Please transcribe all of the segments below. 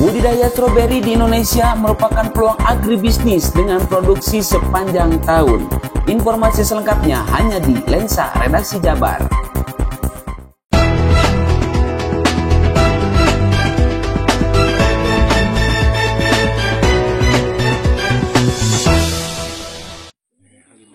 Budidaya stroberi di Indonesia merupakan peluang agribisnis dengan produksi sepanjang tahun. Informasi selengkapnya hanya di Lensa Redaksi Jabar.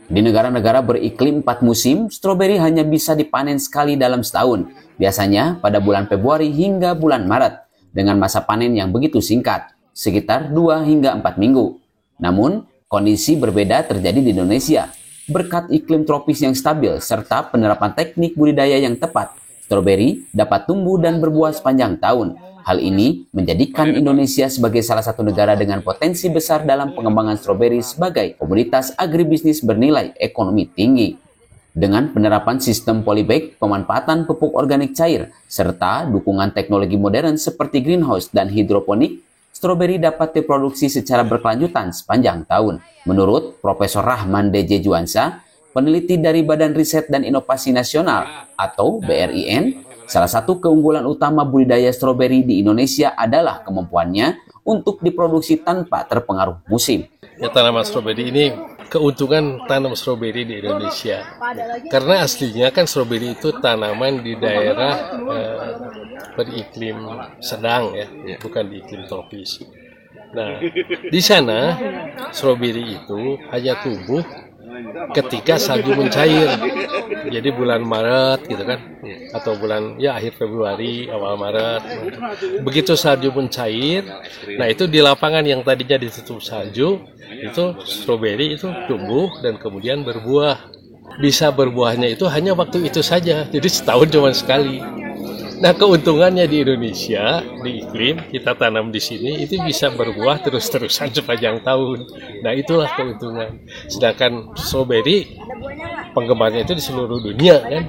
Di negara-negara beriklim 4 musim, stroberi hanya bisa dipanen sekali dalam setahun, biasanya pada bulan Februari hingga bulan Maret, dengan masa panen yang begitu singkat, sekitar 2 hingga 4 minggu. Namun, kondisi berbeda terjadi di Indonesia. Berkat iklim tropis yang stabil serta penerapan teknik budidaya yang tepat, stroberi dapat tumbuh dan berbuah sepanjang tahun. Hal ini menjadikan Indonesia sebagai salah satu negara dengan potensi besar dalam pengembangan stroberi sebagai komoditas agribisnis bernilai ekonomi tinggi. Dengan penerapan sistem polybag, pemanfaatan pupuk organik cair, serta dukungan teknologi modern seperti greenhouse dan hidroponik, stroberi dapat diproduksi secara berkelanjutan sepanjang tahun. Menurut Profesor Rahman DJ Juansa, peneliti dari Badan Riset dan Inovasi Nasional atau BRIN, salah satu keunggulan utama budidaya stroberi di Indonesia adalah kemampuannya untuk diproduksi tanpa terpengaruh musim. Ya, tanaman stroberi ini keuntungan tanam stroberi di Indonesia. Karena aslinya kan stroberi itu tanaman di daerah beriklim sedang ya, bukan di iklim tropis. Nah, di sana stroberi itu hanya tumbuh ketika salju mencair. Jadi bulan Maret gitu kan, atau bulan akhir Februari, awal Maret. Begitu salju mencair, nah itu di lapangan yang tadinya ditutup salju, itu stroberi itu tumbuh dan kemudian berbuah. Bisa berbuahnya itu hanya waktu itu saja, jadi setahun cuma sekali. Nah, keuntungannya di Indonesia, di iklim, kita tanam di sini, itu bisa berbuah terus-terusan sepanjang tahun. Nah, itulah keuntungan. Sedangkan stroberi, penggemarnya itu di seluruh dunia, kan?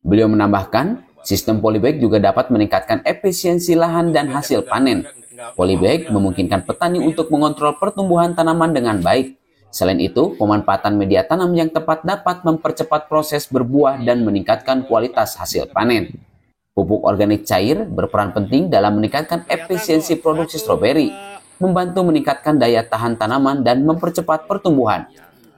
Beliau menambahkan, sistem polybag juga dapat meningkatkan efisiensi lahan dan hasil panen. Polybag memungkinkan petani untuk mengontrol pertumbuhan tanaman dengan baik. Selain itu, pemanfaatan media tanam yang tepat dapat mempercepat proses berbuah dan meningkatkan kualitas hasil panen. Pupuk organik cair berperan penting dalam meningkatkan efisiensi produksi stroberi, membantu meningkatkan daya tahan tanaman dan mempercepat pertumbuhan.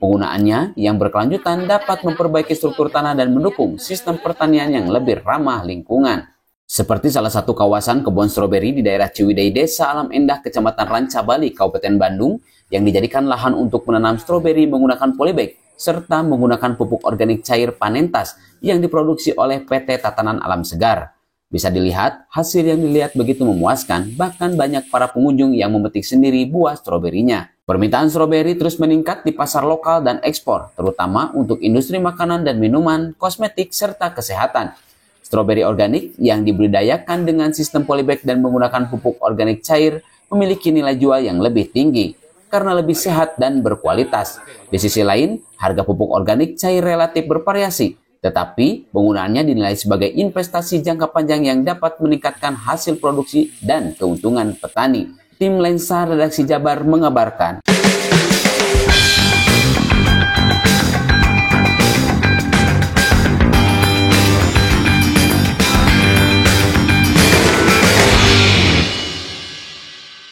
Penggunaannya yang berkelanjutan dapat memperbaiki struktur tanah dan mendukung sistem pertanian yang lebih ramah lingkungan. Seperti salah satu kawasan kebun stroberi di daerah Ciwidey, Desa Alam Endah, Kecamatan Ranca Bali, Kabupaten Bandung, yang dijadikan lahan untuk menanam stroberi menggunakan polybag, serta menggunakan pupuk organik cair Panentas yang diproduksi oleh PT Tatanan Alam Segar. Bisa dilihat, hasil yang dilihat begitu memuaskan, bahkan banyak para pengunjung yang memetik sendiri buah stroberinya. Permintaan stroberi terus meningkat di pasar lokal dan ekspor, terutama untuk industri makanan dan minuman, kosmetik, serta kesehatan. Stroberi organik yang dibudidayakan dengan sistem polybag dan menggunakan pupuk organik cair memiliki nilai jual yang lebih tinggi karena lebih sehat dan berkualitas. Di sisi lain, harga pupuk organik cair relatif bervariasi, tetapi penggunaannya dinilai sebagai investasi jangka panjang yang dapat meningkatkan hasil produksi dan keuntungan petani. Tim Lensa Redaksi Jabar mengabarkan.